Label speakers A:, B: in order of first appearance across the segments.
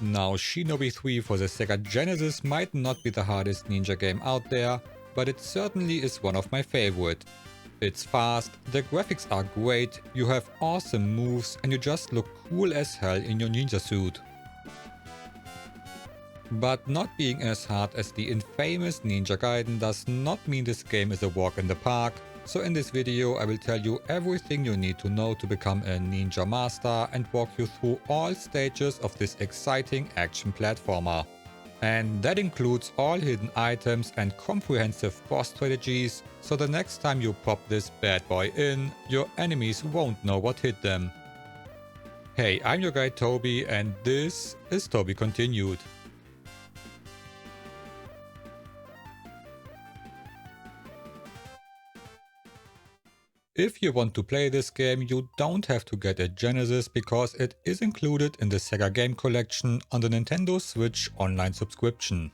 A: Now, Shinobi 3 for the SEGA Genesis might not be the hardest ninja game out there, but it certainly is one of my favorite. It's fast, the graphics are great, you have awesome moves and you just look cool as hell in your ninja suit. But not being as hard as the infamous Ninja Gaiden does not mean this game is a walk in the park, so in this video I will tell you everything you need to know to become a ninja master and walk you through all stages of this exciting action platformer. And that includes all hidden items and comprehensive boss strategies, so the next time you pop this bad boy in, your enemies won't know what hit them. Hey, I'm your guy Toby and this is Toby Continued. If you want to play this game, you don't have to get a Genesis because it is included in the SEGA Game Collection on the Nintendo Switch online subscription.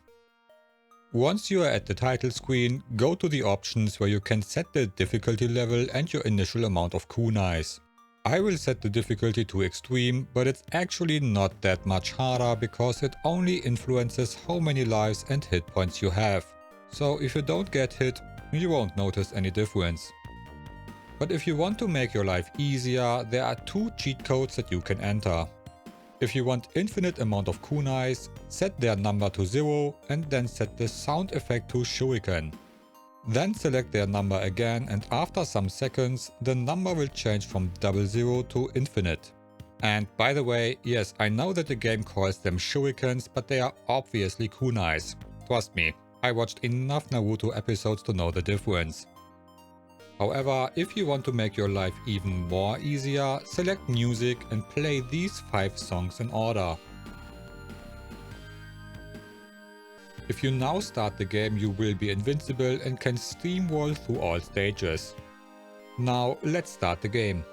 A: Once you are at the title screen, go to the options where you can set the difficulty level and your initial amount of kunais. I will set the difficulty to extreme, but it's actually not that much harder because it only influences how many lives and hit points you have. So if you don't get hit, you won't notice any difference. But if you want to make your life easier, there are two cheat codes that you can enter. If you want infinite amount of kunais, set their number to 0 and then set the sound effect to shuriken. Then select their number again and after some seconds, the number will change from 00 to infinite. And by the way, yes, I know that the game calls them shurikens, but they are obviously kunais. Trust me, I watched enough Naruto episodes to know the difference. However, if you want to make your life even more easier, select music and play these 5 songs in order. If you now start the game, you will be invincible and can steamroll through all stages. Now let's start the game.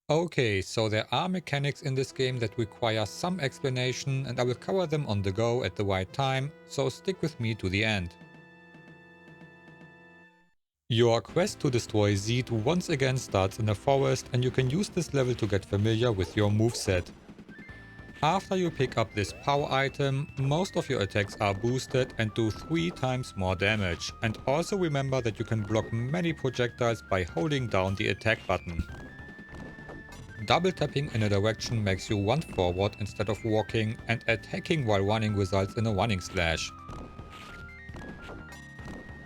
A: Okay, so there are mechanics in this game that require some explanation and I will cover them on the go at the right time, so stick with me to the end. Your quest to destroy Zeed once again starts in a forest and you can use this level to get familiar with your moveset. After you pick up this power item, most of your attacks are boosted and do 3 times more damage. And also remember that you can block many projectiles by holding down the attack button. Double tapping in a direction makes you run forward instead of walking, and attacking while running results in a running slash.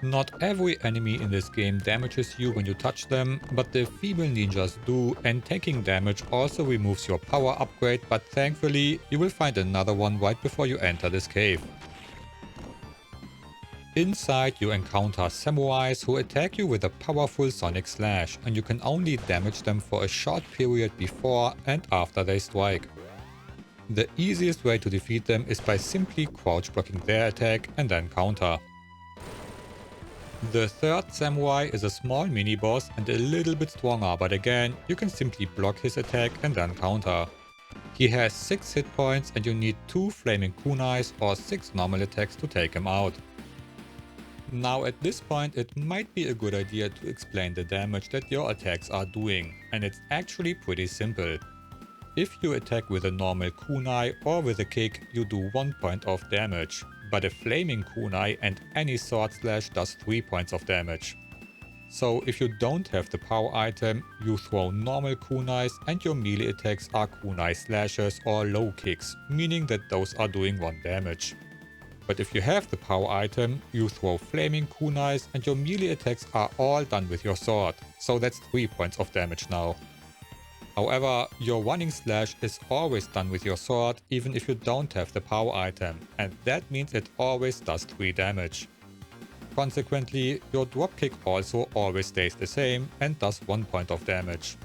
A: Not every enemy in this game damages you when you touch them, but the female ninjas do, and taking damage also removes your power upgrade, but thankfully you will find another one right before you enter this cave. Inside you encounter samurais who attack you with a powerful sonic slash, and you can only damage them for a short period before and after they strike. The easiest way to defeat them is by simply crouch blocking their attack and then counter. The third samurai is a small mini-boss and a little bit stronger, but again, you can simply block his attack and then counter. He has 6 hit points and you need 2 flaming kunais or 6 normal attacks to take him out. Now at this point it might be a good idea to explain the damage that your attacks are doing, and it's actually pretty simple. If you attack with a normal kunai or with a kick, you do 1 point of damage. But a flaming kunai and any sword slash does 3 points of damage. So if you don't have the power item, you throw normal kunais and your melee attacks are kunai slashes or low kicks, meaning that those are doing 1 damage. But if you have the power item, you throw flaming kunais and your melee attacks are all done with your sword, so that's 3 points of damage now. However, your running slash is always done with your sword even if you don't have the power item, and that means it always does 3 damage. Consequently, your dropkick also always stays the same and does 1 point of damage.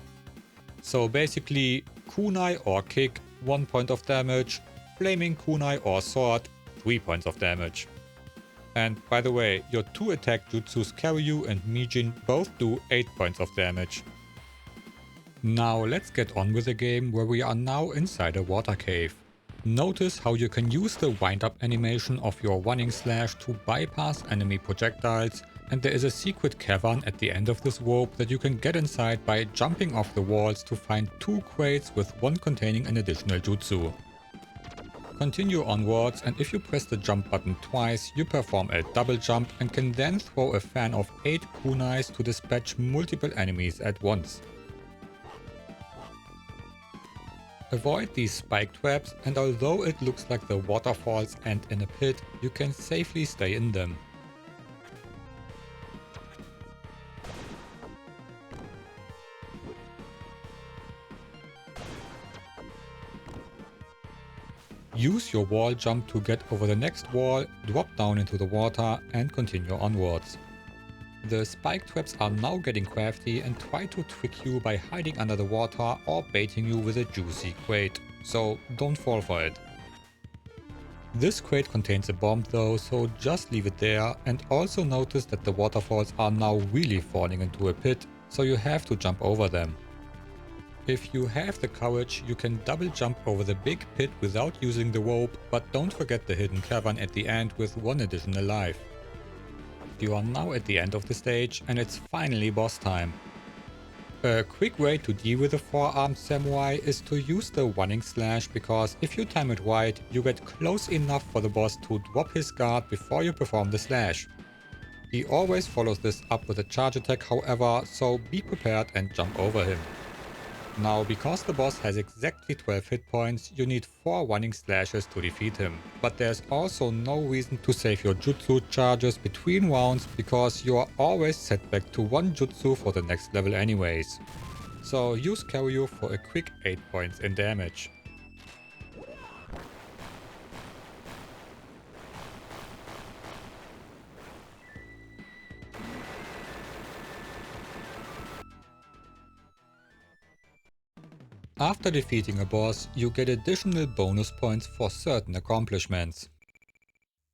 A: So basically, kunai or kick 1 point of damage, flaming kunai or sword 3 points of damage. And by the way, your 2 attack jutsus Karyu and Mijin both do 8 points of damage. Now let's get on with the game, where we are now inside a water cave. Notice how you can use the wind up animation of your running slash to bypass enemy projectiles, and there is a secret cavern at the end of this warp that you can get inside by jumping off the walls to find 2 crates with one containing an additional jutsu. Continue onwards, and if you press the jump button twice, you perform a double jump and can then throw a fan of 8 kunais to dispatch multiple enemies at once. Avoid these spike traps, and although it looks like the waterfalls end in a pit, you can safely stay in them. Use your wall jump to get over the next wall, drop down into the water and continue onwards. The spike traps are now getting crafty and try to trick you by hiding under the water or baiting you with a juicy crate, so don't fall for it. This crate contains a bomb though, so just leave it there, and also notice that the waterfalls are now really falling into a pit, so you have to jump over them. If you have the courage, you can double jump over the big pit without using the rope, but don't forget the hidden cavern at the end with 1 additional life. You are now at the end of the stage and it's finally boss time. A quick way to deal with the 4-armed samurai is to use the running slash, because if you time it right, you get close enough for the boss to drop his guard before you perform the slash. He always follows this up with a charge attack however, so be prepared and jump over him. Now, because the boss has exactly 12 hit points, you need 4 running slashes to defeat him. But there's also no reason to save your jutsu charges between rounds, because you are always set back to 1 jutsu for the next level anyways. So use Karyu for a quick 8 points in damage. After defeating a boss, you get additional bonus points for certain accomplishments.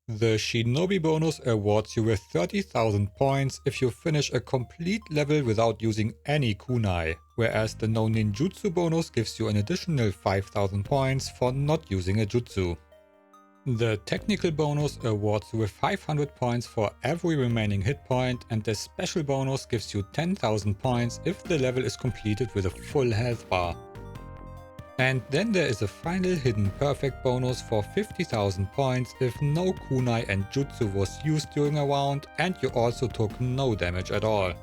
A: The Shinobi bonus awards you with 30,000 points if you finish a complete level without using any kunai, whereas the no ninjutsu bonus gives you an additional 5,000 points for not using a jutsu. The technical bonus awards you with 500 points for every remaining hit point, and the special bonus gives you 10,000 points if the level is completed with a full health bar. And then there is a final hidden perfect bonus for 50,000 points if no kunai and jutsu was used during a round and you also took no damage at all.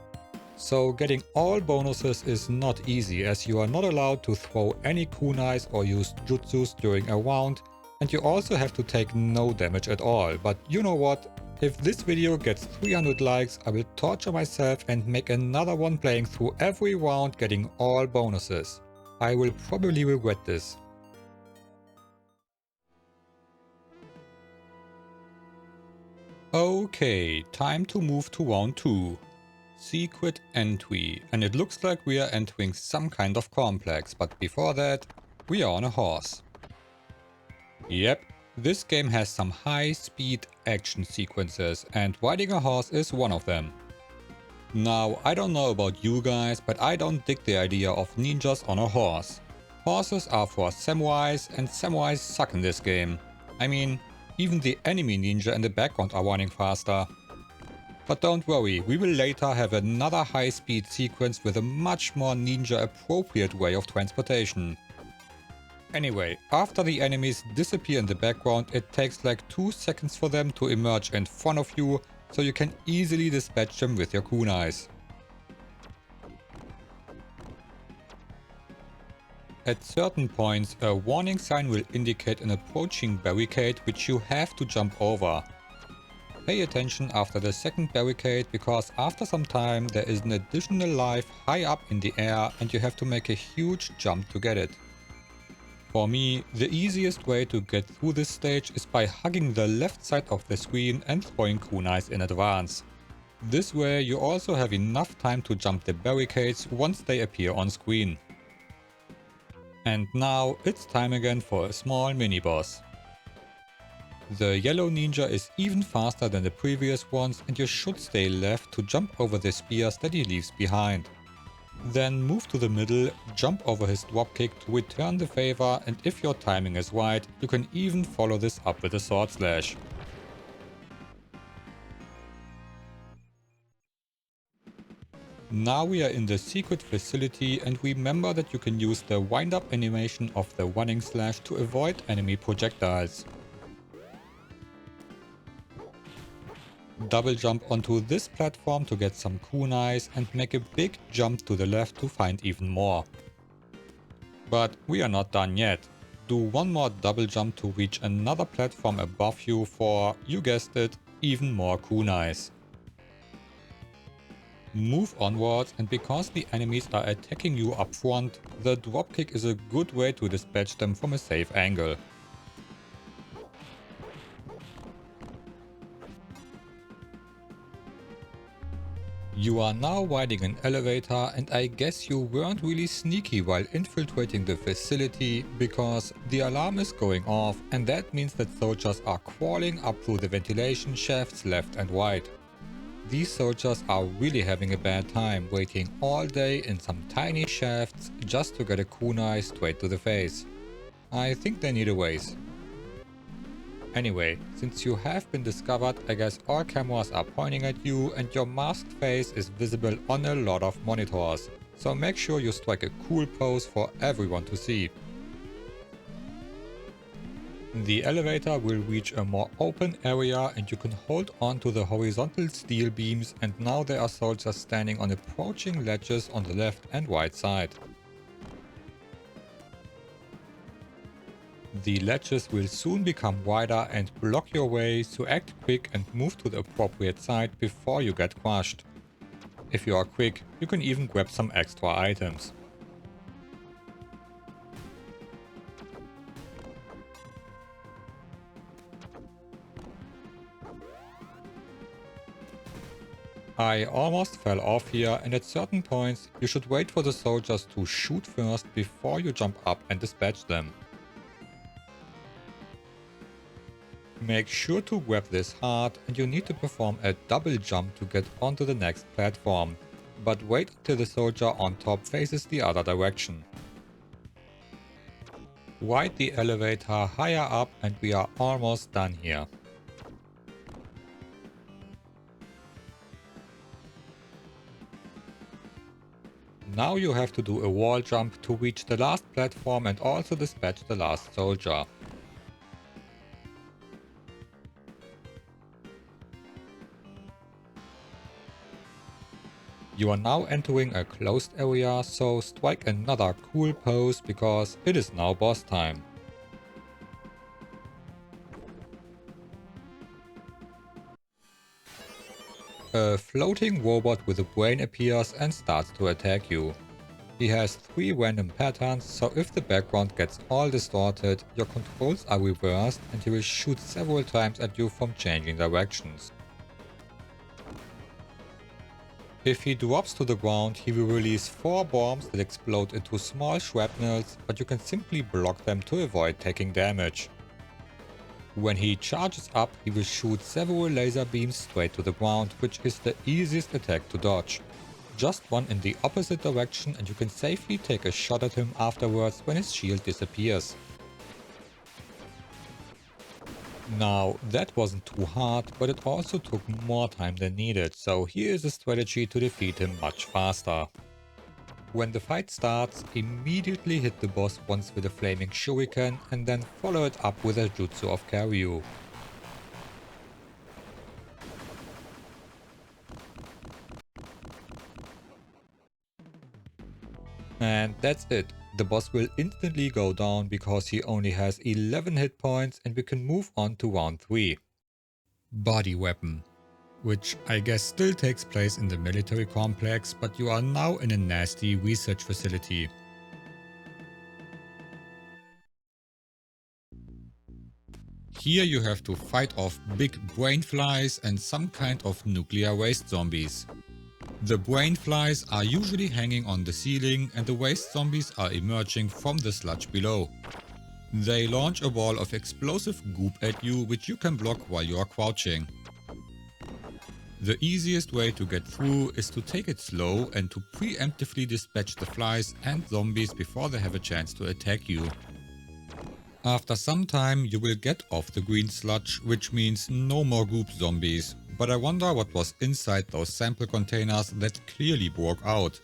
A: So getting all bonuses is not easy, as you are not allowed to throw any kunais or use jutsus during a round, and you also have to take no damage at all. But you know what? If this video gets 300 likes, I will torture myself and make another one playing through every round getting all bonuses. I will probably regret this. Okay, time to move to round 2. Secret entry. And it looks like we are entering some kind of complex, but before that, we are on a horse. Yep, this game has some high-speed action sequences, and riding a horse is one of them. Now, I don't know about you guys, but I don't dig the idea of ninjas on a horse. Horses are for samurais, and samurais suck in this game. I mean, even the enemy ninja in the background are running faster. But don't worry, we will later have another high-speed sequence with a much more ninja-appropriate way of transportation. Anyway, after the enemies disappear in the background, it takes like 2 seconds for them to emerge in front of you, so you can easily dispatch them with your kunais. At certain points, a warning sign will indicate an approaching barricade which you have to jump over. Pay attention after the second barricade, because after some time there is an additional life high up in the air and you have to make a huge jump to get it. For me, the easiest way to get through this stage is by hugging the left side of the screen and throwing kunais in advance. This way you also have enough time to jump the barricades once they appear on screen. And now it's time again for a small mini-boss. The yellow ninja is even faster than the previous ones, and you should stay left to jump over the spears that he leaves behind. Then move to the middle, jump over his dropkick to return the favor, and if your timing is right, you can even follow this up with a sword slash. Now we are in the secret facility and remember that you can use the wind up animation of the running slash to avoid enemy projectiles. Double jump onto this platform to get some kunais and make a big jump to the left to find even more. But we are not done yet. Do one more double jump to reach another platform above you for, you guessed it, even more kunais. Move onwards, and because the enemies are attacking you up front, the dropkick is a good way to dispatch them from a safe angle. You are now riding an elevator, and I guess you weren't really sneaky while infiltrating the facility because the alarm is going off, and that means that soldiers are crawling up through the ventilation shafts left and right. These soldiers are really having a bad time waiting all day in some tiny shafts just to get a kunai straight to the face. I think they need a raise. Anyway, since you have been discovered, I guess all cameras are pointing at you and your masked face is visible on a lot of monitors. So make sure you strike a cool pose for everyone to see. The elevator will reach a more open area and you can hold on to the horizontal steel beams, and now there are soldiers standing on approaching ledges on the left and right side. The ledges will soon become wider and block your way, so act quick and move to the appropriate side before you get crushed. If you are quick, you can even grab some extra items. I almost fell off here, and at certain points you should wait for the soldiers to shoot first before you jump up and dispatch them. Make sure to grab this hard, and you need to perform a double jump to get onto the next platform, but wait until the soldier on top faces the other direction. Ride the elevator higher up and we are almost done here. Now you have to do a wall jump to reach the last platform and also dispatch the last soldier. You are now entering a closed area, so strike another cool pose because it is now boss time. A floating robot with a brain appears and starts to attack you. He has 3 random patterns, so if the background gets all distorted, your controls are reversed and he will shoot several times at you from changing directions. If he drops to the ground, he will release 4 bombs that explode into small shrapnels, but you can simply block them to avoid taking damage. When he charges up, he will shoot several laser beams straight to the ground, which is the easiest attack to dodge. Just one in the opposite direction and you can safely take a shot at him afterwards when his shield disappears. Now, that wasn't too hard, but it also took more time than needed, so here is a strategy to defeat him much faster. When the fight starts, immediately hit the boss once with a flaming shuriken and then follow it up with a jutsu of Karyu. And that's it. The boss will instantly go down because he only has 11 hit points and we can move on to round 3. Body weapon. Which I guess still takes place in the military complex, but you are now in a nasty research facility. Here you have to fight off big brain flies and some kind of nuclear waste zombies. The brain flies are usually hanging on the ceiling and the waste zombies are emerging from the sludge below. They launch a wall of explosive goop at you, which you can block while you are crouching. The easiest way to get through is to take it slow and to preemptively dispatch the flies and zombies before they have a chance to attack you. After some time you will get off the green sludge, which means no more goop zombies, but I wonder what was inside those sample containers that clearly broke out.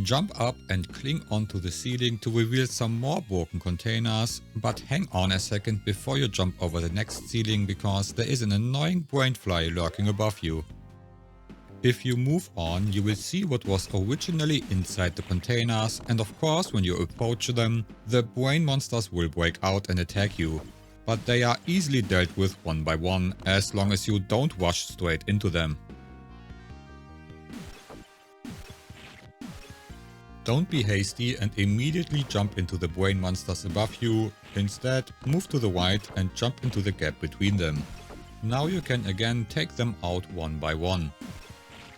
A: Jump up and cling onto the ceiling to reveal some more broken containers, but hang on a second before you jump over the next ceiling because there is an annoying brainfly lurking above you. If you move on, you will see what was originally inside the containers, and of course when you approach them, the brain monsters will break out and attack you. But they are easily dealt with one by one, as long as you don't rush straight into them. Don't be hasty and immediately jump into the brain monsters above you. Instead, move to the right and jump into the gap between them. Now you can again take them out one by one.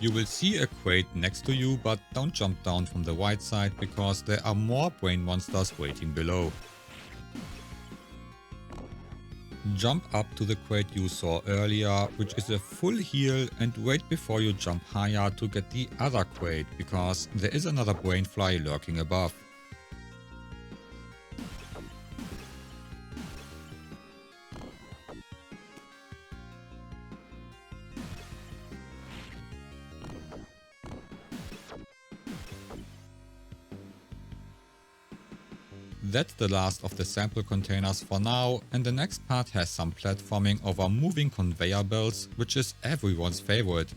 A: You will see a crate next to you, but don't jump down from the right side because there are more brain monsters waiting below. Jump up to the crate you saw earlier, which is a full heal, and wait before you jump higher to get the other crate, because there is another brainfly lurking above. That's the last of the sample containers for now, and the next part has some platforming over moving conveyor belts, which is everyone's favorite.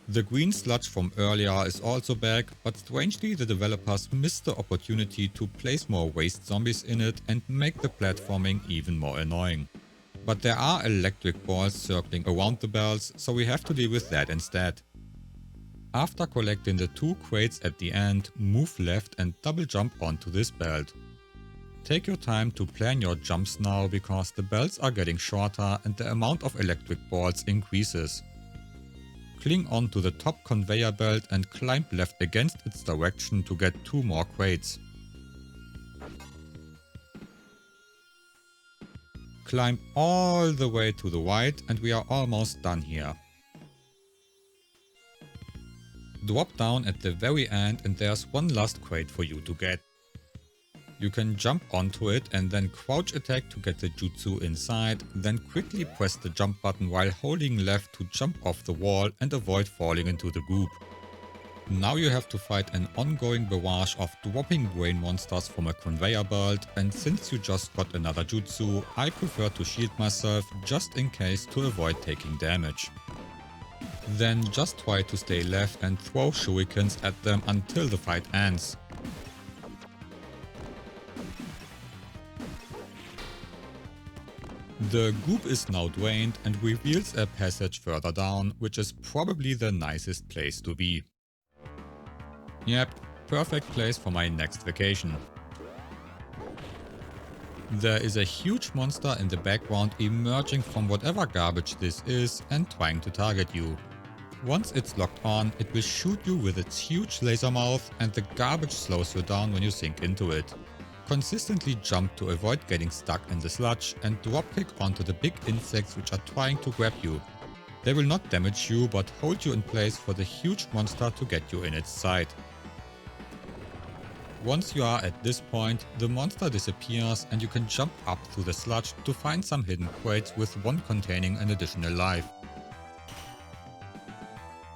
A: The green sludge from earlier is also back, but strangely the developers missed the opportunity to place more waste zombies in it and make the platforming even more annoying. But there are electric balls circling around the belts, so we have to deal with that instead. After collecting the 2 crates at the end, move left and double jump onto this belt. Take your time to plan your jumps now because the belts are getting shorter and the amount of electric balls increases. Cling onto the top conveyor belt and climb left against its direction to get 2 more crates. Climb all the way to the right and we are almost done here. Drop down at the very end and there's one last crate for you to get. You can jump onto it and then crouch attack to get the jutsu inside, then quickly press the jump button while holding left to jump off the wall and avoid falling into the goop. Now you have to fight an ongoing barrage of dropping brain monsters from a conveyor belt, and since you just got another jutsu, I prefer to shield myself just in case to avoid taking damage. Then just try to stay left and throw shurikens at them until the fight ends. The goop is now drained and reveals a passage further down, which is probably the nicest place to be. Yep, perfect place for my next vacation. There is a huge monster in the background emerging from whatever garbage this is and trying to target you. Once it's locked on, it will shoot you with its huge laser mouth and the garbage slows you down when you sink into it. Consistently jump to avoid getting stuck in the sludge and dropkick onto the big insects which are trying to grab you. They will not damage you but hold you in place for the huge monster to get you in its sight. Once you are at this point, the monster disappears and you can jump up through the sludge to find some hidden crates with one containing an additional life.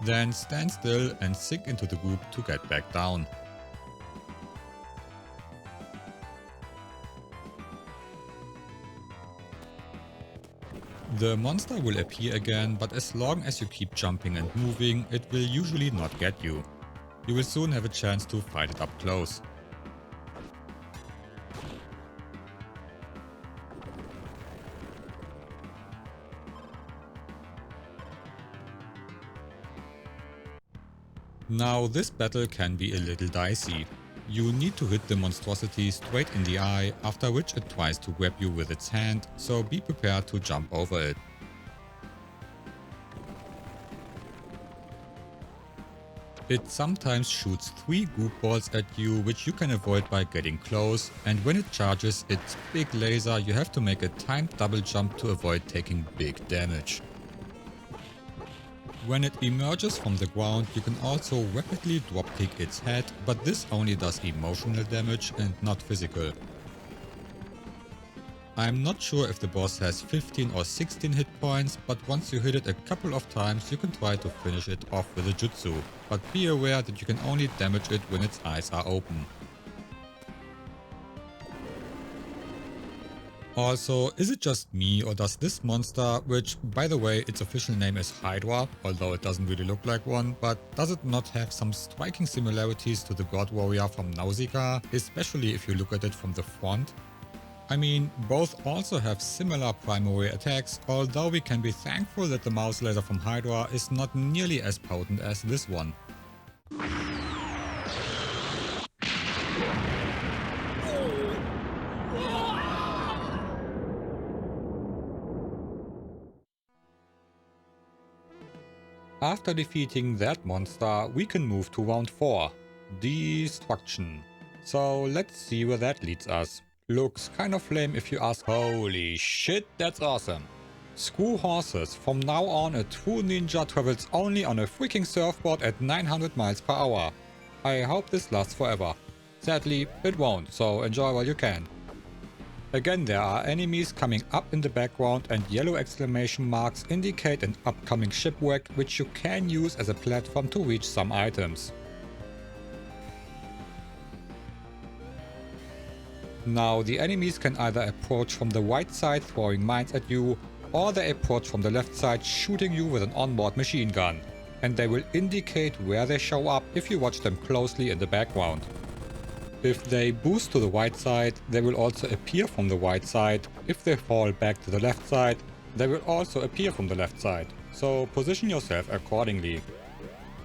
A: Then stand still and sink into the goop to get back down. The monster will appear again, but as long as you keep jumping and moving, it will usually not get you. You will soon have a chance to fight it up close. Now this battle can be a little dicey. You need to hit the monstrosity straight in the eye, after which it tries to grab you with its hand, so be prepared to jump over it. It sometimes shoots 3 goop balls at you, which you can avoid by getting close, and when it charges its big laser, you have to make a timed double jump to avoid taking big damage. When it emerges from the ground, you can also rapidly dropkick its head, but this only does emotional damage and not physical. I'm not sure if the boss has 15 or 16 hit points, but once you hit it a couple of times you can try to finish it off with a jutsu, but be aware that you can only damage it when its eyes are open. Also, is it just me or does this monster, which by the way its official name is Hydra, although it doesn't really look like one, but does it not have some striking similarities to the God Warrior from Nausicaa, especially if you look at it from the front? I mean, both also have similar primary attacks, although we can be thankful that the mouse laser from Hydra is not nearly as potent as this one. After defeating that monster, we can move to round 4, Destruction. So let's see where that leads us. Looks kind of lame if you ask. Holy shit, that's awesome. Screw horses, from now on a true ninja travels only on a freaking surfboard at 900 miles per hour. I hope this lasts forever. Sadly, it won't, so enjoy while you can. Again, there are enemies coming up in the background and yellow exclamation marks indicate an upcoming shipwreck, which you can use as a platform to reach some items. Now, the enemies can either approach from the right side throwing mines at you, or they approach from the left side shooting you with an onboard machine gun, and they will indicate where they show up if you watch them closely in the background. If they boost to the right side, they will also appear from the right side. If they fall back to the left side, they will also appear from the left side, so position yourself accordingly.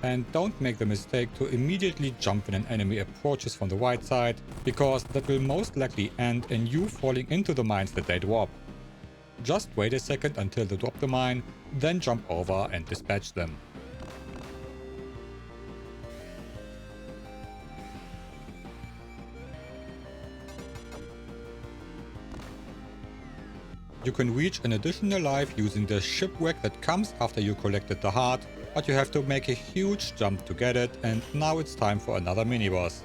A: And don't make the mistake to immediately jump when an enemy approaches from the right side, because that will most likely end in you falling into the mines that they drop. Just wait a second until they drop the mine, then jump over and dispatch them. You can reach an additional life using the shipwreck that comes after you collected the heart, but you have to make a huge jump to get it, and now it's time for another mini-boss.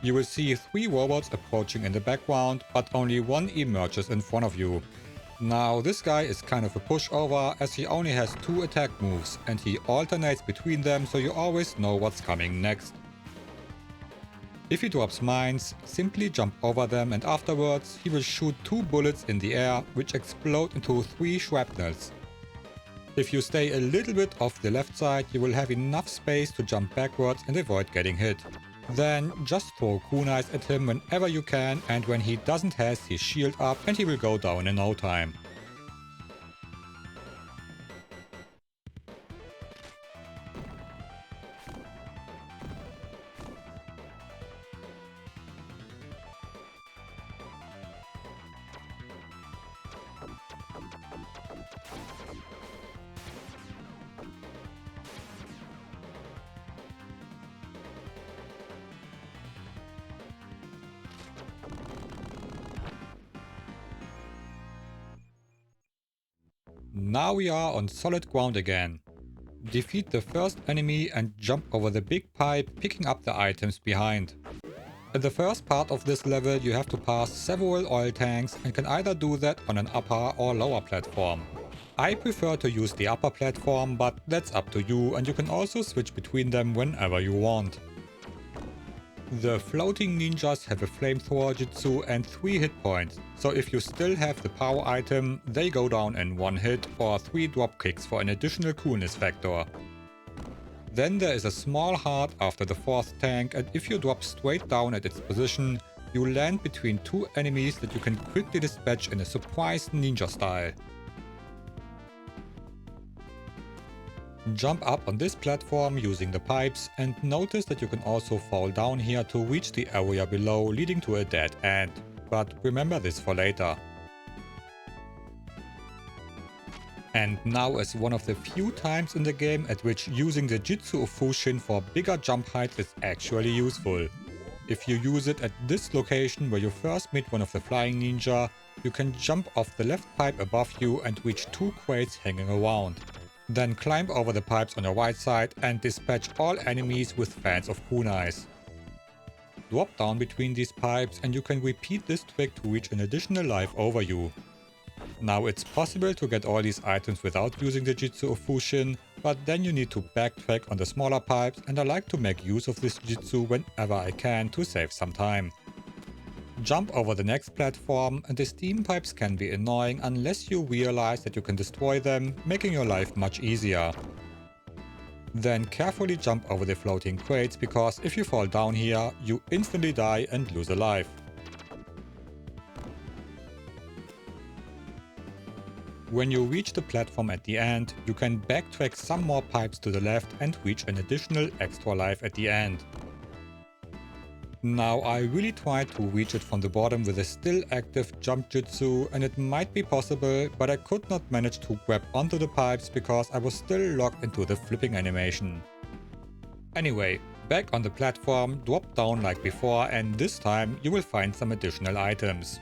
A: You will see 3 robots approaching in the background, but only one emerges in front of you. Now this guy is kind of a pushover as he only has 2 attack moves and he alternates between them, so you always know what's coming next. If he drops mines, simply jump over them and afterwards he will shoot 2 bullets in the air which explode into 3 shrapnels. If you stay a little bit off the left side, you will have enough space to jump backwards and avoid getting hit. Then just throw kunais at him whenever you can, and when he doesn't have his shield up, and he will go down in no time. Now we are on solid ground again. Defeat the first enemy and jump over the big pipe, picking up the items behind. In the first part of this level you have to pass several oil tanks and can either do that on an upper or lower platform. I prefer to use the upper platform, but that's up to you, and you can also switch between them whenever you want. The floating ninjas have a flamethrower jutsu and 3 hit points, so if you still have the power item, they go down in 1 hit or 3 drop kicks for an additional coolness factor. Then there is a small heart after the 4th tank, and if you drop straight down at its position, you land between 2 enemies that you can quickly dispatch in a surprise ninja style. Jump up on this platform using the pipes and notice that you can also fall down here to reach the area below, leading to a dead end. But remember this for later. And now is one of the few times in the game at which using the Jutsu of Fushin for bigger jump heights is actually useful. If you use it at this location where you first meet one of the flying ninja, you can jump off the left pipe above you and reach 2 crates hanging around. Then climb over the pipes on your right side and dispatch all enemies with fans of kunais. Drop down between these pipes and you can repeat this trick to reach an additional life over you. Now it's possible to get all these items without using the Jutsu of Fushin, but then you need to backtrack on the smaller pipes, and I like to make use of this Jutsu whenever I can to save some time. Jump over the next platform, and the steam pipes can be annoying unless you realize that you can destroy them, making your life much easier. Then carefully jump over the floating crates, because if you fall down here, you instantly die and lose a life. When you reach the platform at the end, you can backtrack some more pipes to the left and reach an additional extra life at the end. Now I really tried to reach it from the bottom with a still active jump jutsu, and it might be possible, but I could not manage to grab onto the pipes because I was still locked into the flipping animation. Anyway, back on the platform, drop down like before, and this time you will find some additional items.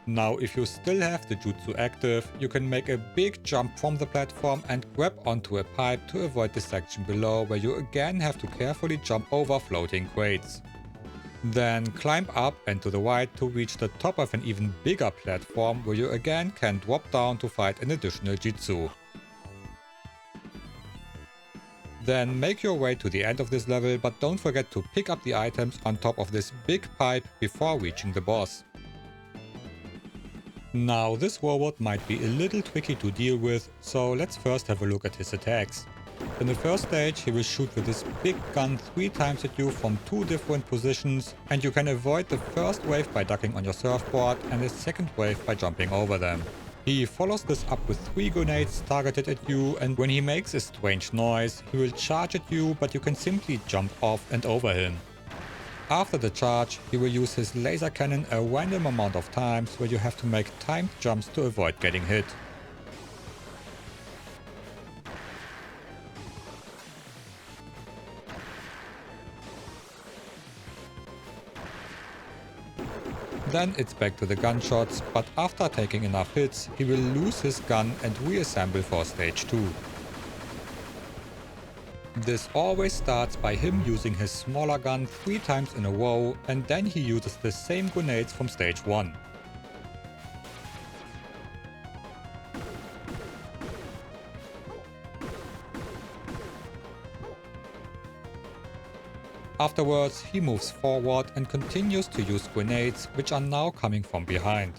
A: Now if you still have the jutsu active, you can make a big jump from the platform and grab onto a pipe to avoid the section below, where you again have to carefully jump over floating crates. Then climb up and to the right to reach the top of an even bigger platform, where you again can drop down to fight an additional jutsu. Then make your way to the end of this level, but don't forget to pick up the items on top of this big pipe before reaching the boss. Now this robot might be a little tricky to deal with, so let's first have a look at his attacks. In the first stage he will shoot with this big gun 3 times at you from 2 different positions, and you can avoid the first wave by ducking on your surfboard and the second wave by jumping over them. He follows this up with 3 grenades targeted at you, and when he makes a strange noise he will charge at you, but you can simply jump off and over him. After the charge, he will use his laser cannon a random amount of times, where you have to make timed jumps to avoid getting hit. Then it's back to the gunshots, but after taking enough hits, he will lose his gun and reassemble for stage 2. This always starts by him using his smaller gun 3 times in a row, and then he uses the same grenades from stage 1. Afterwards, he moves forward and continues to use grenades, which are now coming from behind.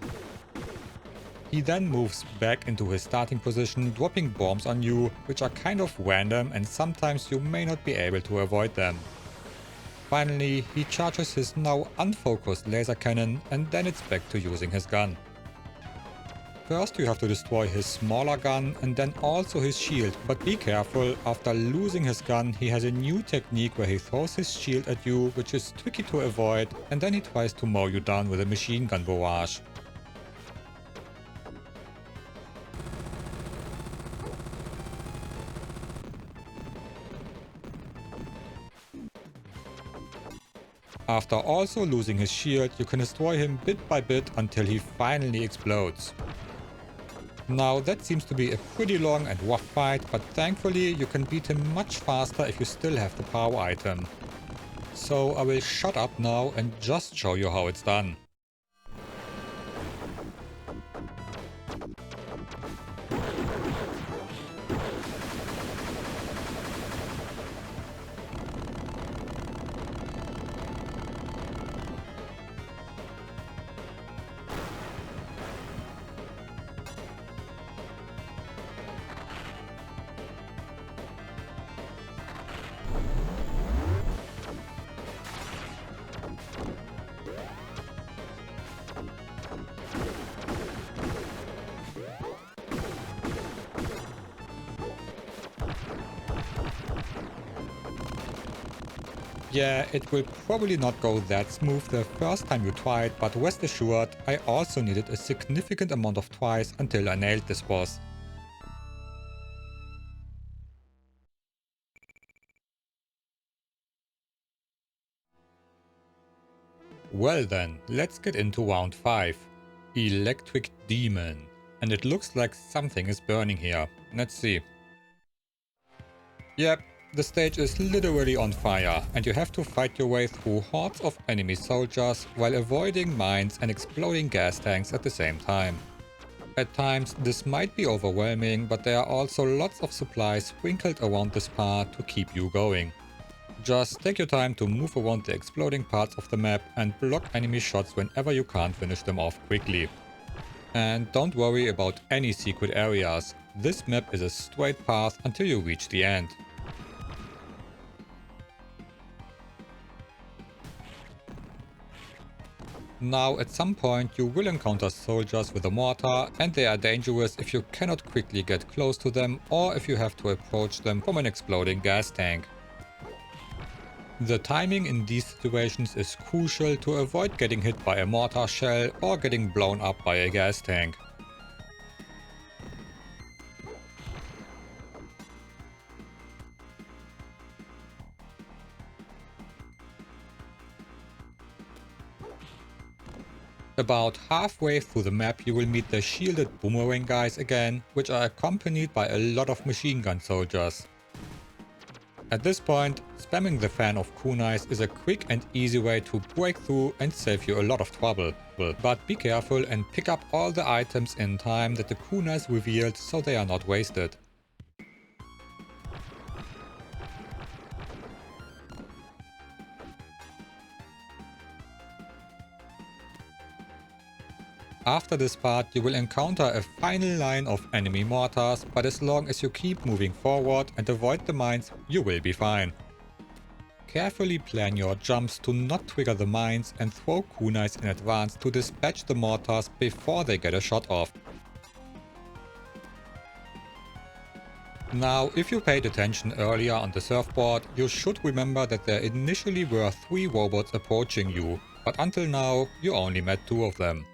A: He then moves back into his starting position, dropping bombs on you, which are kind of random and sometimes you may not be able to avoid them. Finally, he charges his now unfocused laser cannon, and then it's back to using his gun. First you have to destroy his smaller gun and then also his shield, but be careful, after losing his gun he has a new technique where he throws his shield at you, which is tricky to avoid, and then he tries to mow you down with a machine gun barrage. After also losing his shield, you can destroy him bit by bit until he finally explodes. Now that seems to be a pretty long and rough fight, but thankfully you can beat him much faster if you still have the power item. So I will shut up now and just show you how it's done. Yeah, it will probably not go that smooth the first time you try it, but rest assured, I also needed a significant amount of tries until I nailed this boss. Well then, let's get into round 5. Electric Demon. And it looks like something is burning here. Let's see. Yep, the stage is literally on fire, and you have to fight your way through hordes of enemy soldiers while avoiding mines and exploding gas tanks at the same time. At times this might be overwhelming, but there are also lots of supplies sprinkled around this part to keep you going. Just take your time to move around the exploding parts of the map and block enemy shots whenever you can't finish them off quickly. And don't worry about any secret areas, this map is a straight path until you reach the end. Now at some point you will encounter soldiers with a mortar, and they are dangerous if you cannot quickly get close to them or if you have to approach them from an exploding gas tank. The timing in these situations is crucial to avoid getting hit by a mortar shell or getting blown up by a gas tank. About halfway through the map you will meet the shielded boomerang guys again, which are accompanied by a lot of machine gun soldiers. At this point, spamming the fan of kunais is a quick and easy way to break through and save you a lot of trouble. But be careful and pick up all the items in time that the kunais revealed so they are not wasted. After this part you will encounter a final line of enemy mortars, but as long as you keep moving forward and avoid the mines, you will be fine. Carefully plan your jumps to not trigger the mines and throw kunais in advance to dispatch the mortars before they get a shot off. Now, if you paid attention earlier on the surfboard, you should remember that there initially were 3 robots approaching you, but until now you only met 2 of them.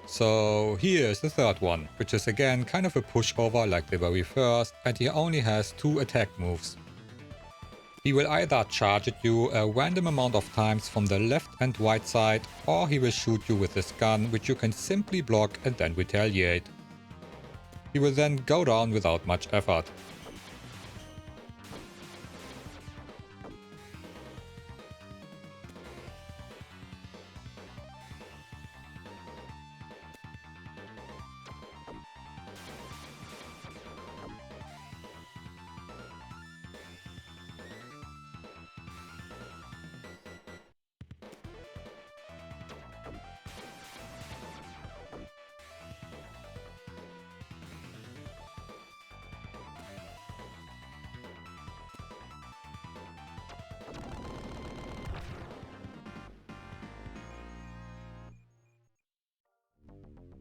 A: So here is the third one, which is again kind of a pushover like the very first, and he only has 2 attack moves. He will either charge at you a random amount of times from the left and right side, or he will shoot you with his gun, which you can simply block and then retaliate. He will then go down without much effort.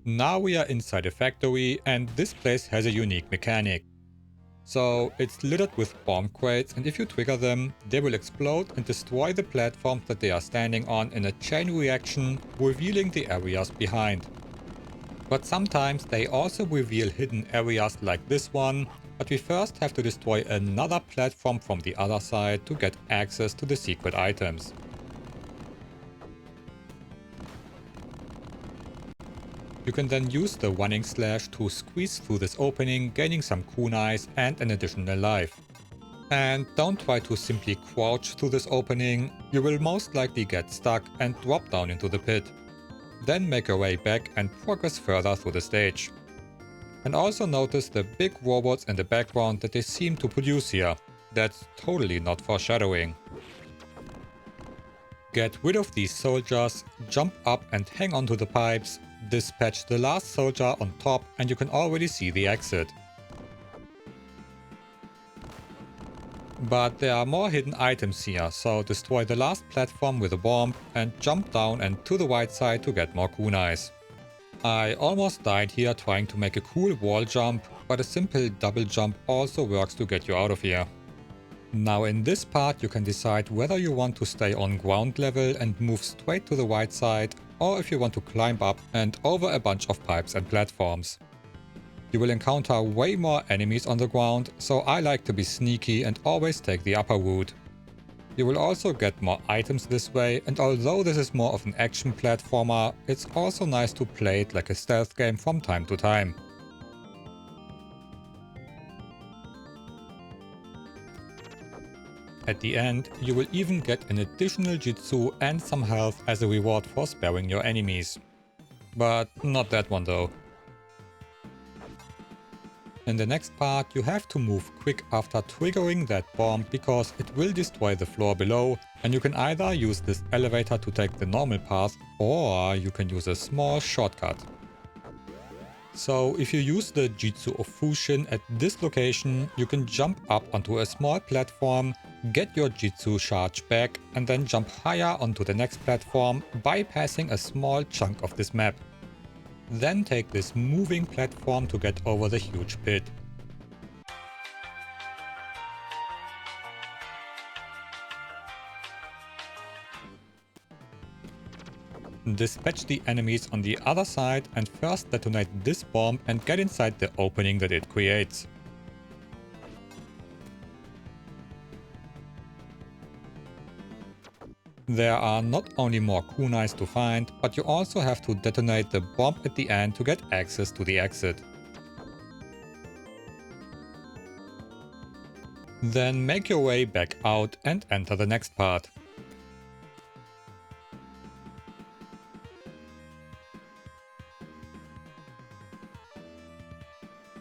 A: Now we are inside a factory, and this place has a unique mechanic. So it's littered with bomb crates, and if you trigger them, they will explode and destroy the platforms that they are standing on in a chain reaction, revealing the areas behind. But sometimes they also reveal hidden areas like this one, but we first have to destroy another platform from the other side to get access to the secret items. You can then use the running slash to squeeze through this opening, gaining some kunais and an additional life. And don't try to simply crouch through this opening, you will most likely get stuck and drop down into the pit. Then make your way back and progress further through the stage. And also notice the big robots in the background that they seem to produce here. That's totally not foreshadowing. Get rid of these soldiers, jump up and hang onto the pipes, dispatch the last soldier on top, and you can already see the exit. But there are more hidden items here, so destroy the last platform with a bomb and jump down and to the right side to get more kunais. I almost died here trying to make a cool wall jump, but a simple double jump also works to get you out of here. Now in this part you can decide whether you want to stay on ground level and move straight to the right side, or if you want to climb up and over a bunch of pipes and platforms. You will encounter way more enemies on the ground, so I like to be sneaky and always take the upper route. You will also get more items this way, and although this is more of an action platformer, it's also nice to play it like a stealth game from time to time. At the end, you will even get an additional jutsu and some health as a reward for sparing your enemies. But not that one though. In the next part, you have to move quick after triggering that bomb because it will destroy the floor below, and you can either use this elevator to take the normal path or you can use a small shortcut. So if you use the Jutsu of Fushin at this location, you can jump up onto a small platform, get your Jutsu charge back, and then jump higher onto the next platform, bypassing a small chunk of this map. Then take this moving platform to get over the huge pit. Dispatch the enemies on the other side and first detonate this bomb and get inside the opening that it creates. There are not only more kunais to find, but you also have to detonate the bomb at the end to get access to the exit. Then make your way back out and enter the next part.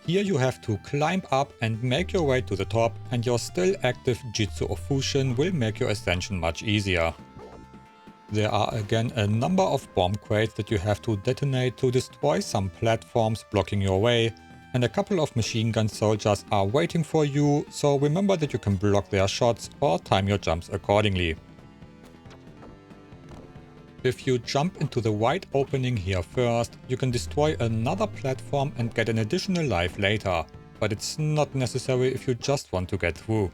A: Here you have to climb up and make your way to the top, and your still active Jutsu of Fushin will make your ascension much easier. There are again a number of bomb crates that you have to detonate to destroy some platforms blocking your way, and a couple of machine gun soldiers are waiting for you, so remember that you can block their shots or time your jumps accordingly. If you jump into the wide opening here first, you can destroy another platform and get an additional life later, but it's not necessary if you just want to get through.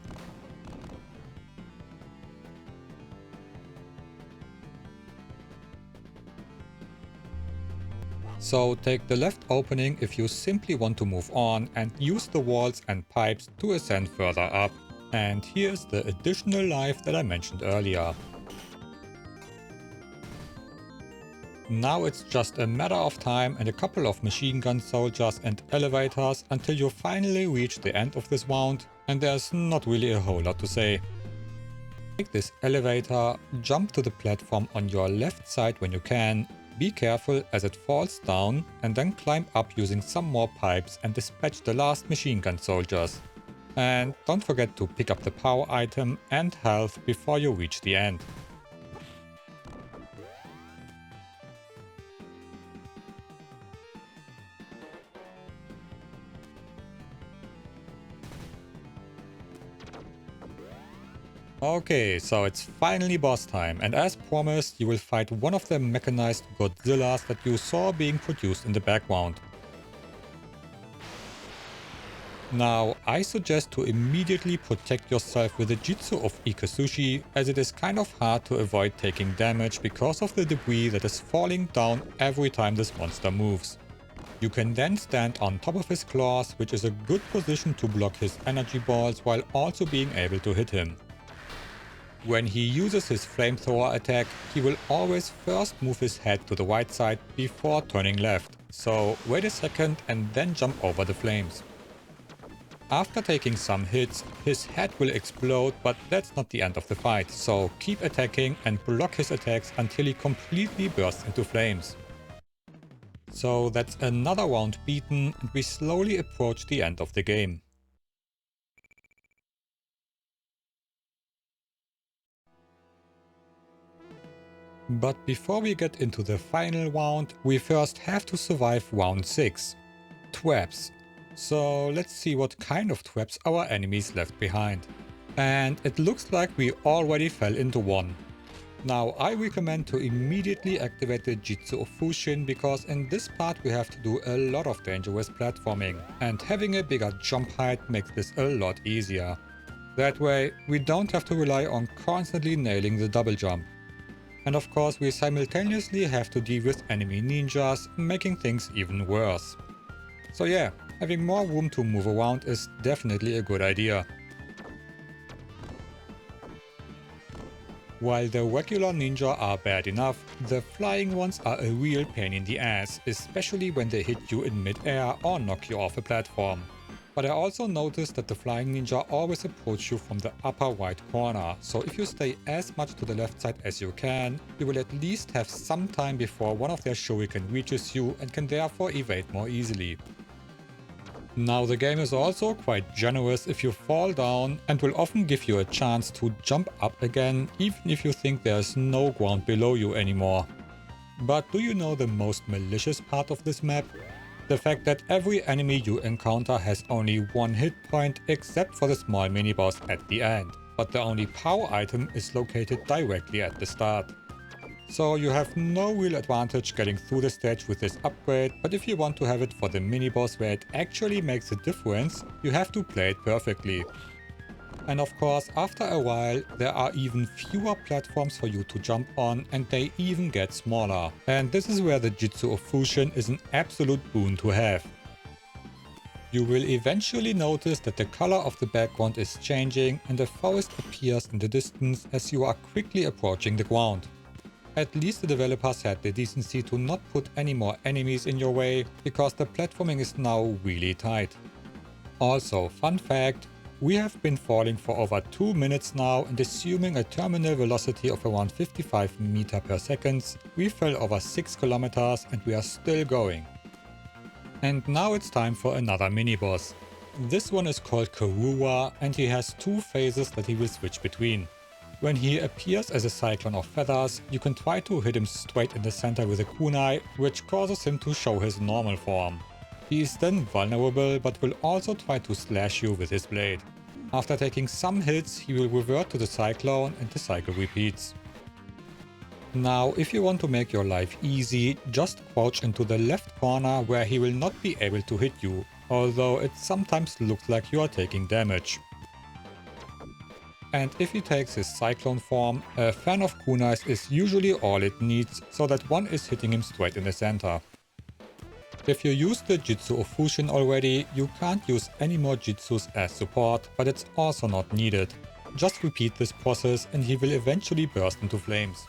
A: So take the left opening if you simply want to move on, and use the walls and pipes to ascend further up. And here's the additional life that I mentioned earlier. Now it's just a matter of time and a couple of machine gun soldiers and elevators until you finally reach the end of this round, and there's not really a whole lot to say. Take this elevator, jump to the platform on your left side when you can, be careful as it falls down, and then climb up using some more pipes and dispatch the last machine gun soldiers. And don't forget to pick up the power item and health before you reach the end. Okay, so it's finally boss time, and as promised, you will fight one of the mechanized Godzillas that you saw being produced in the background. Now, I suggest to immediately protect yourself with the Jutsu of Ikesushi, as it is kind of hard to avoid taking damage because of the debris that is falling down every time this monster moves. You can then stand on top of his claws, which is a good position to block his energy balls while also being able to hit him. When he uses his flamethrower attack, he will always first move his head to the right side before turning left, so wait a second and then jump over the flames. After taking some hits, his head will explode, but that's not the end of the fight, so keep attacking and block his attacks until he completely bursts into flames. So that's another round beaten, and we slowly approach the end of the game. But before we get into the final round, we first have to survive round 6. Traps. So let's see what kind of traps our enemies left behind. And it looks like we already fell into one. Now I recommend to immediately activate the Jutsu of Fushin, because in this part we have to do a lot of dangerous platforming, and having a bigger jump height makes this a lot easier. That way we don't have to rely on constantly nailing the double jump. And of course we simultaneously have to deal with enemy ninjas, making things even worse. So yeah, having more room to move around is definitely a good idea. While the regular ninja are bad enough, the flying ones are a real pain in the ass, especially when they hit you in mid-air or knock you off a platform. But I also noticed that the flying ninja always approach you from the upper right corner, so if you stay as much to the left side as you can, you will at least have some time before one of their shuriken reaches you and can therefore evade more easily. Now the game is also quite generous if you fall down and will often give you a chance to jump up again even if you think there's no ground below you anymore. But do you know the most malicious part of this map? The fact that every enemy you encounter has only one hit point except for the small mini-boss at the end, but the only power item is located directly at the start. So you have no real advantage getting through the stage with this upgrade, but if you want to have it for the mini-boss where it actually makes a difference, you have to play it perfectly. And of course, after a while, there are even fewer platforms for you to jump on and they even get smaller. And this is where the Jutsu of Fushin is an absolute boon to have. You will eventually notice that the color of the background is changing and a forest appears in the distance as you are quickly approaching the ground. At least the developers had the decency to not put any more enemies in your way, because the platforming is now really tight. Also, fun fact, we have been falling for over 2 minutes now, and assuming a terminal velocity of around 55 meters per second, we fell over 6 kilometers and we are still going. And now it's time for another mini-boss. This one is called Karura and he has 2 phases that he will switch between. When he appears as a cyclone of feathers, you can try to hit him straight in the center with a kunai, which causes him to show his normal form. He is then vulnerable but will also try to slash you with his blade. After taking some hits, he will revert to the cyclone and the cycle repeats. Now, if you want to make your life easy, just crouch into the left corner where he will not be able to hit you, although it sometimes looks like you are taking damage. And if he takes his cyclone form, a fan of kunais is usually all it needs, so that one is hitting him straight in the center. If you use the Jutsu of Fushin already, you can't use any more Jutsus as support, but it's also not needed. Just repeat this process and he will eventually burst into flames.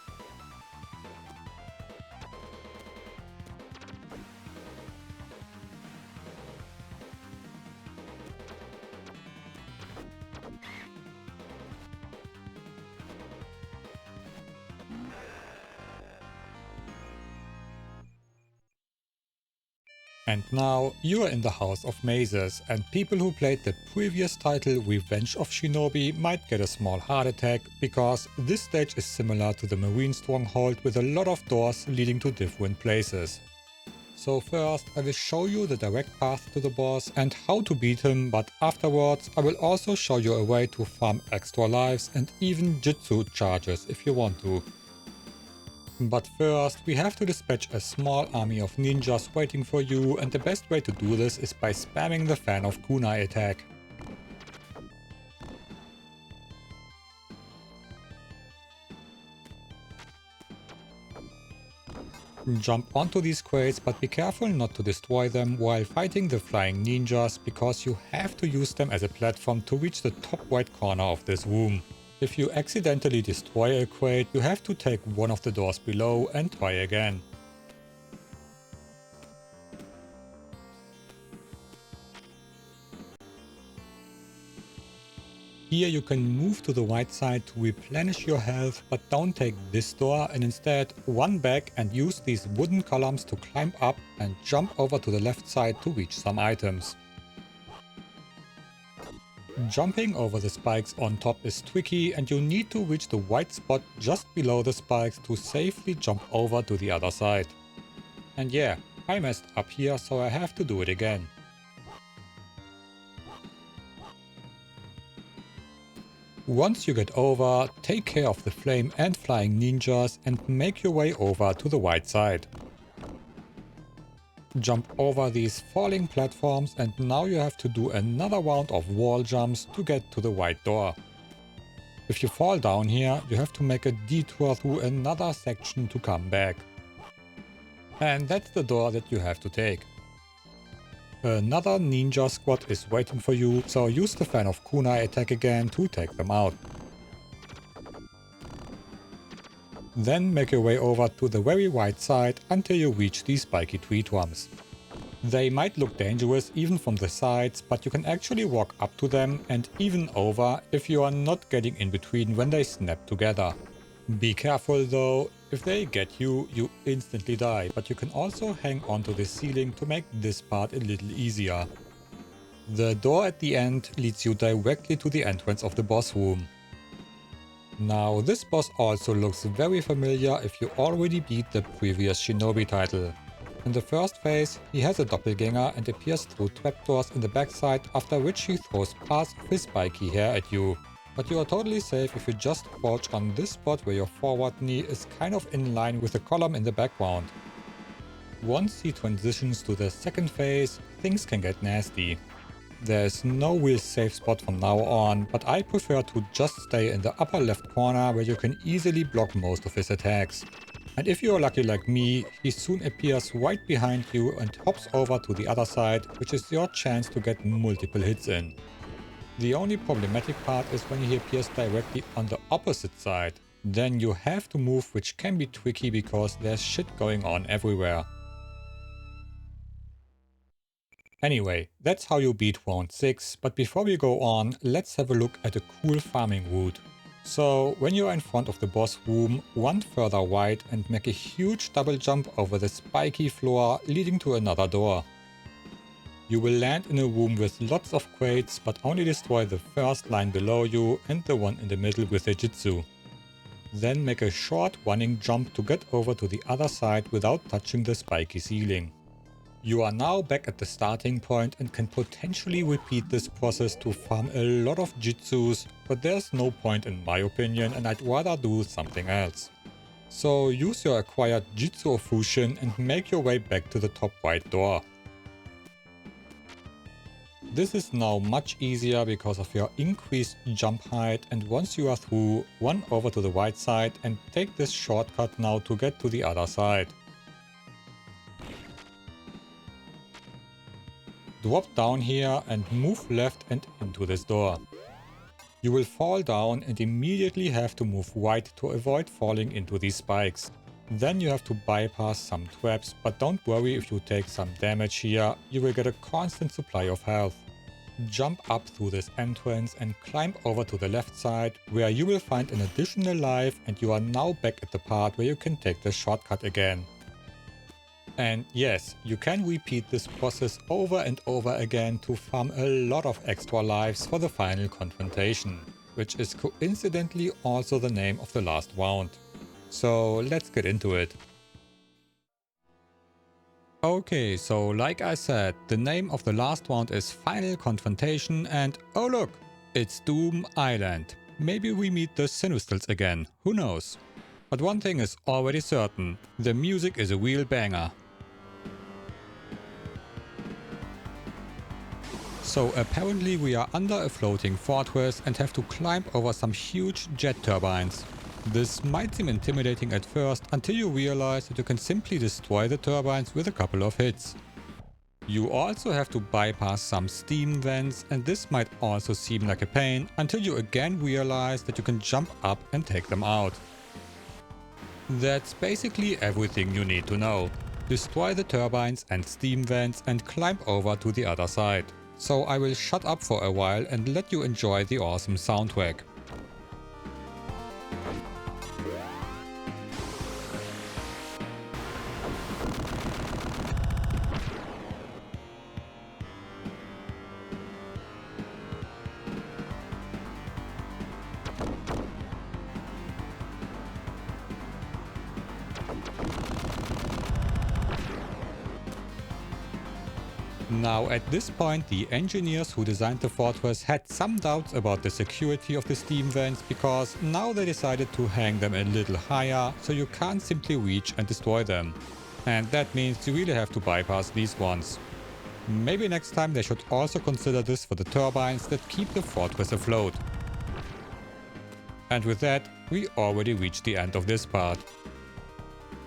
A: And now you are in the House of Mazes, and people who played the previous title Revenge of Shinobi might get a small heart attack, because this stage is similar to the Marine Stronghold with a lot of doors leading to different places. So first I will show you the direct path to the boss and how to beat him, but afterwards I will also show you a way to farm extra lives and even Jutsu charges if you want to. But first, we have to dispatch a small army of ninjas waiting for you, and the best way to do this is by spamming the fan of kunai attack. Jump onto these crates, but be careful not to destroy them while fighting the flying ninjas, because you have to use them as a platform to reach the top right corner of this room. If you accidentally destroy a crate, you have to take one of the doors below and try again. Here you can move to the right side to replenish your health, but don't take this door and instead run back and use these wooden columns to climb up and jump over to the left side to reach some items. Jumping over the spikes on top is tricky, and you need to reach the white spot just below the spikes to safely jump over to the other side. And yeah, I messed up here, so I have to do it again. Once you get over, take care of the flame and flying ninjas and make your way over to the white side. Jump over these falling platforms, and now you have to do another round of wall jumps to get to the white door. If you fall down here, you have to make a detour through another section to come back. And that's the door that you have to take. Another ninja squad is waiting for you, so use the fan of kunai attack again to take them out. Then make your way over to the very right side until you reach these spiky tree trunks. They might look dangerous even from the sides, but you can actually walk up to them and even over if you are not getting in between when they snap together. Be careful though, if they get you, you instantly die, but you can also hang onto the ceiling to make this part a little easier. The door at the end leads you directly to the entrance of the boss room. Now this boss also looks very familiar if you already beat the previous Shinobi title. In the first phase, he has a doppelganger and appears through trapdoors in the backside, after which he throws parts of his spiky hair at you. But you are totally safe if you just crouch on this spot where your forward knee is kind of in line with the column in the background. Once he transitions to the second phase, things can get nasty. There's no real safe spot from now on, but I prefer to just stay in the upper left corner where you can easily block most of his attacks. And if you are lucky like me, he soon appears right behind you and hops over to the other side, which is your chance to get multiple hits in. The only problematic part is when he appears directly on the opposite side. Then you have to move, which can be tricky because there's shit going on everywhere. Anyway, that's how you beat round 6, but before we go on, let's have a look at a cool farming route. So, when you are in front of the boss room, run further right and make a huge double jump over the spiky floor leading to another door. You will land in a room with lots of crates, but only destroy the first line below you and the one in the middle with the Jitsu. Then make a short running jump to get over to the other side without touching the spiky ceiling. You are now back at the starting point and can potentially repeat this process to farm a lot of Jitsus, but there's no point in my opinion and I'd rather do something else. So use your acquired Jitsu of Fushin and make your way back to the top right door. This is now much easier because of your increased jump height, and once you are through, run over to the right side and take this shortcut now to get to the other side. Drop down here and move left and into this door. You will fall down and immediately have to move right to avoid falling into these spikes. Then you have to bypass some traps, but don't worry if you take some damage here, you will get a constant supply of health. Jump up through this entrance and climb over to the left side, where you will find an additional life, and you are now back at the part where you can take the shortcut again. And yes, you can repeat this process over and over again to farm a lot of extra lives for the Final Confrontation, which is coincidentally also the name of the last round. So let's get into it. Okay, so like I said, the name of the last round is Final Confrontation and oh look, it's Doom Island. Maybe we meet the Sinistrals again, who knows. But one thing is already certain, the music is a real banger. So apparently we are under a floating fortress and have to climb over some huge jet turbines. This might seem intimidating at first until you realize that you can simply destroy the turbines with a couple of hits. You also have to bypass some steam vents, and this might also seem like a pain until you again realize that you can jump up and take them out. That's basically everything you need to know. Destroy the turbines and steam vents and climb over to the other side. So I will shut up for a while and let you enjoy the awesome soundtrack. Now at this point, the engineers who designed the fortress had some doubts about the security of the steam vents, because now they decided to hang them a little higher so you can't simply reach and destroy them. And that means you really have to bypass these ones. Maybe next time they should also consider this for the turbines that keep the fortress afloat. And with that, we already reached the end of this part.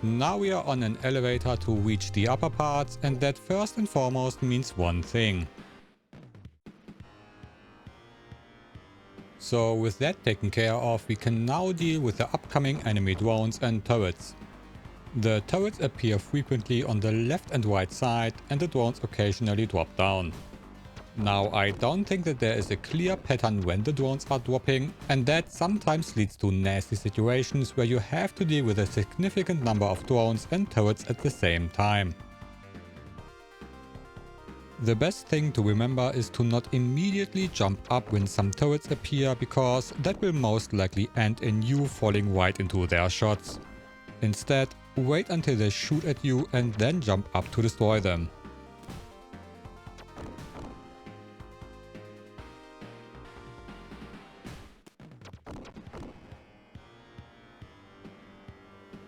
A: Now we are on an elevator to reach the upper parts, and that first and foremost means one thing. So with that taken care of, we can now deal with the upcoming enemy drones and turrets. The turrets appear frequently on the left and right side, and the drones occasionally drop down. Now, I don't think that there is a clear pattern when the drones are dropping, and that sometimes leads to nasty situations where you have to deal with a significant number of drones and turrets at the same time. The best thing to remember is to not immediately jump up when some turrets appear, because that will most likely end in you falling right into their shots. Instead, wait until they shoot at you and then jump up to destroy them.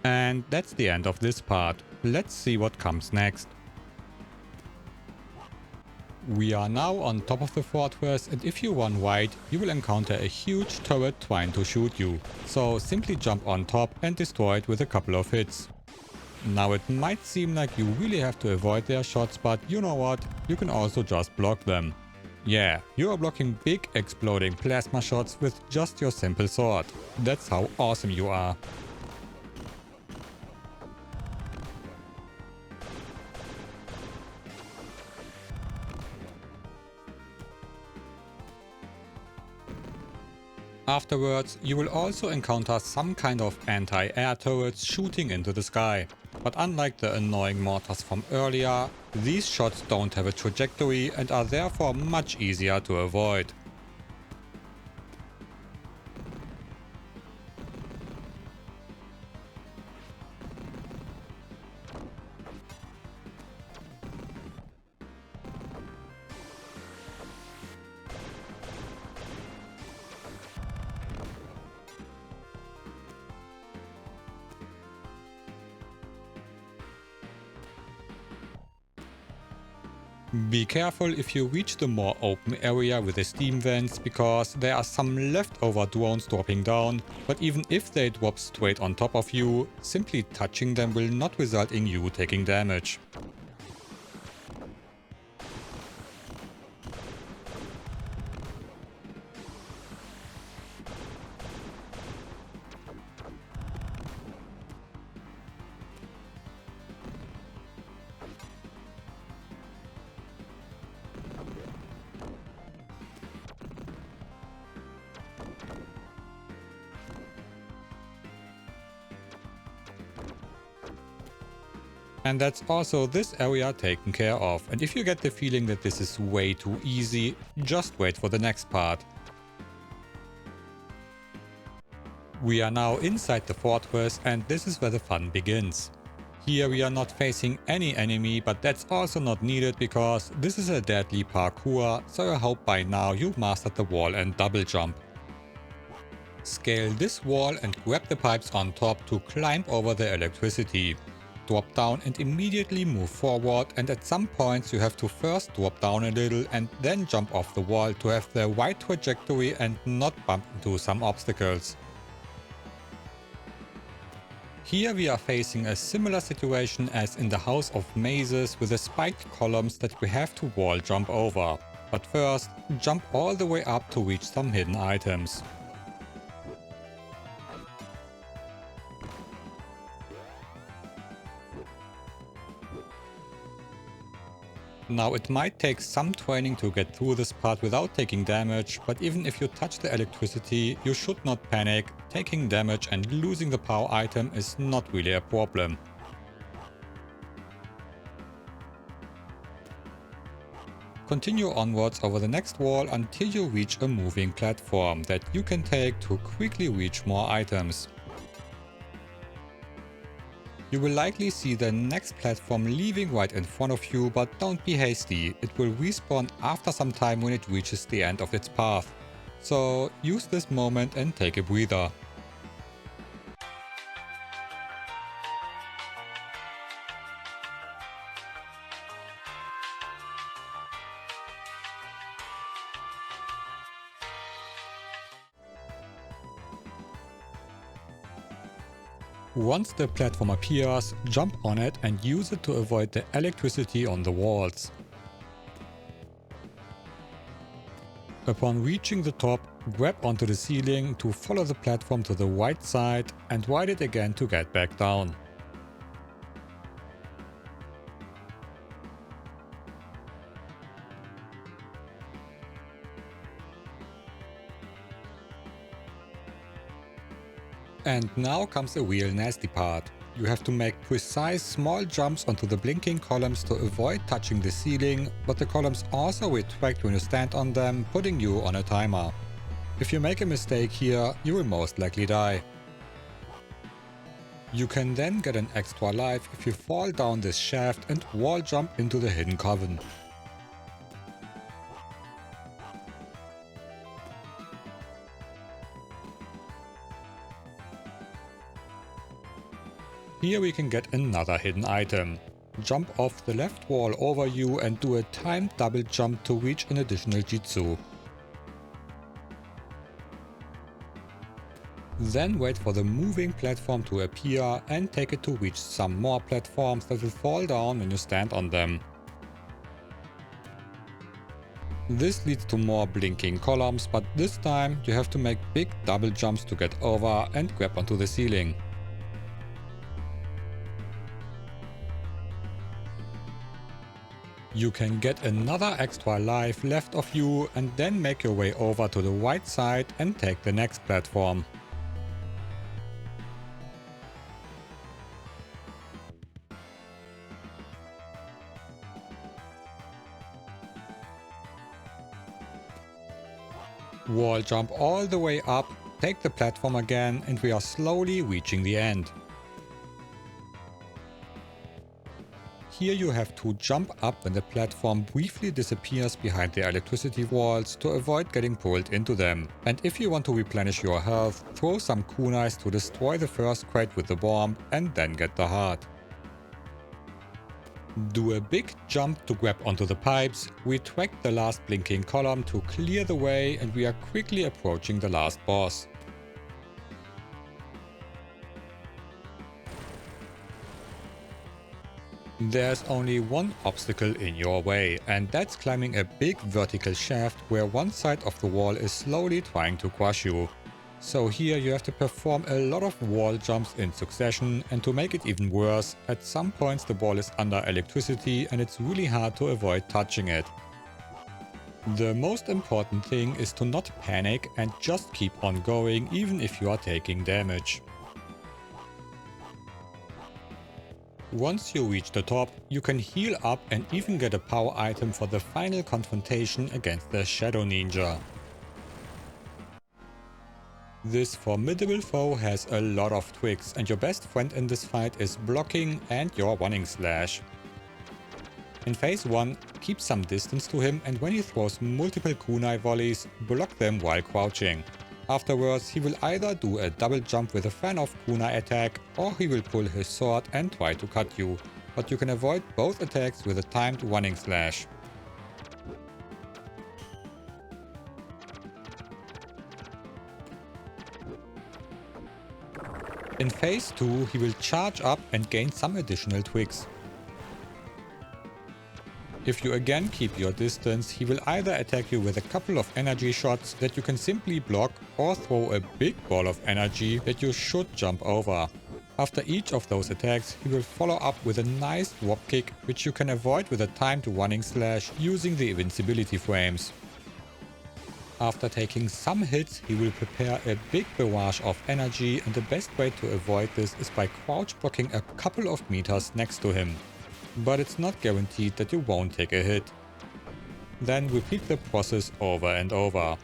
A: And that's the end of this part. Let's see what comes next. We are now on top of the fortress, and if you run right, you will encounter a huge turret trying to shoot you. So simply jump on top and destroy it with a couple of hits. Now it might seem like you really have to avoid their shots, but you know what? You can also just block them. Yeah, you are blocking big exploding plasma shots with just your simple sword. That's how awesome you are. Afterwards, you will also encounter some kind of anti-air turrets shooting into the sky. But unlike the annoying mortars from earlier, these shots don't have a trajectory and are therefore much easier to avoid. Be careful if you reach the more open area with the steam vents, because there are some leftover drones dropping down, but even if they drop straight on top of you, simply touching them will not result in you taking damage. And that's also this area taken care of. And if you get the feeling that this is way too easy, just wait for the next part. We are now inside the fortress, and this is where the fun begins. Here we are not facing any enemy, but that's also not needed because this is a deadly parkour, so I hope by now you've mastered the wall and double jump. Scale this wall and grab the pipes on top to climb over the electricity. Drop down and immediately move forward, and at some points you have to first drop down a little and then jump off the wall to have the right trajectory and not bump into some obstacles. Here we are facing a similar situation as in the House of Mazes with the spiked columns that we have to wall jump over. But first, jump all the way up to reach some hidden items. Now it might take some training to get through this part without taking damage, but even if you touch the electricity, you should not panic. Taking damage and losing the power item is not really a problem. Continue onwards over the next wall until you reach a moving platform that you can take to quickly reach more items. You will likely see the next platform leaving right in front of you, but don't be hasty, it will respawn after some time when it reaches the end of its path. So use this moment and take a breather. Once the platform appears, jump on it and use it to avoid the electricity on the walls. Upon reaching the top, grab onto the ceiling to follow the platform to the right side and ride it again to get back down. And now comes the real nasty part. You have to make precise small jumps onto the blinking columns to avoid touching the ceiling, but the columns also retract when you stand on them, putting you on a timer. If you make a mistake here, you will most likely die. You can then get an extra life if you fall down this shaft and wall jump into the hidden coven. Here we can get another hidden item. Jump off the left wall over you and do a timed double jump to reach an additional Jitsu. Then wait for the moving platform to appear and take it to reach some more platforms that will fall down when you stand on them. This leads to more blinking columns, but this time you have to make big double jumps to get over and grab onto the ceiling. You can get another extra life left of you and then make your way over to the right side and take the next platform. Wall jump all the way up, take the platform again, and we are slowly reaching the end. Here you have to jump up when the platform briefly disappears behind the electricity walls to avoid getting pulled into them. And if you want to replenish your health, throw some kunais to destroy the first crate with the bomb and then get the heart. Do a big jump to grab onto the pipes, retract the last blinking column to clear the way, and we are quickly approaching the last boss. There's only one obstacle in your way, and that's climbing a big vertical shaft where one side of the wall is slowly trying to crush you. So here you have to perform a lot of wall jumps in succession, and to make it even worse, at some points the wall is under electricity and it's really hard to avoid touching it. The most important thing is to not panic and just keep on going even if you are taking damage. Once you reach the top, you can heal up and even get a power item for the final confrontation against the Shadow Ninja. This formidable foe has a lot of tricks, and your best friend in this fight is blocking and your running slash. In phase 1, keep some distance to him, and when he throws multiple kunai volleys, block them while crouching. Afterwards, he will either do a double jump with a fan of kunai attack, or he will pull his sword and try to cut you, but you can avoid both attacks with a timed running slash. In phase 2, he will charge up and gain some additional tricks. If you again keep your distance, he will either attack you with a couple of energy shots that you can simply block, or throw a big ball of energy that you should jump over. After each of those attacks, he will follow up with a nice drop kick, which you can avoid with a timed running slash using the invincibility frames. After taking some hits, he will prepare a big barrage of energy, and the best way to avoid this is by crouch blocking a couple of meters next to him. But it's not guaranteed that you won't take a hit. Then repeat the process over and over.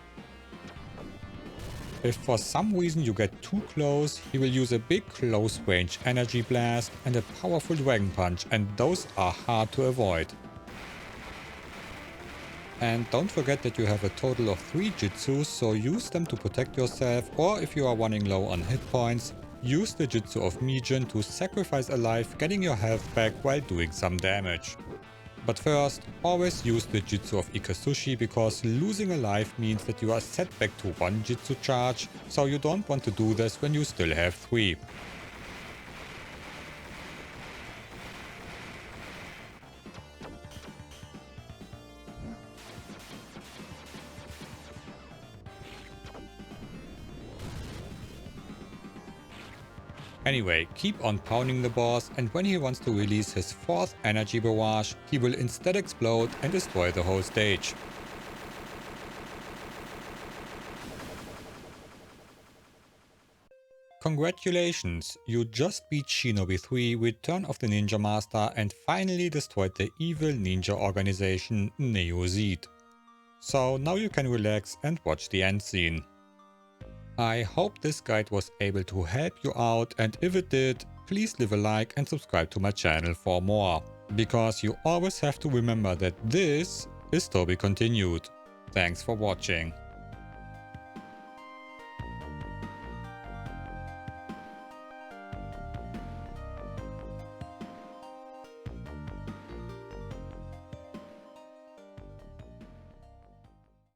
A: If for some reason you get too close, he will use a big close range energy blast and a powerful dragon punch, and those are hard to avoid. And don't forget that you have a total of 3 Jitsus, so use them to protect yourself, or if you are running low on hit points, use the Jitsu of Mijin to sacrifice a life, getting your health back while doing some damage. But first, always use the Jitsu of Ikasushi, because losing a life means that you are set back to 1 Jitsu charge, so you don't want to do this when you still have 3. Anyway, keep on pounding the boss, and when he wants to release his 4th energy barrage, he will instead explode and destroy the whole stage. Congratulations, you just beat Shinobi 3, Return of the Ninja Master, and finally destroyed the evil ninja organization Neo Zeed. So now you can relax and watch the end scene. I hope this guide was able to help you out, and if it did, please leave a like and subscribe to my channel for more. Because you always have to remember that this is to be continued. Thanks for watching.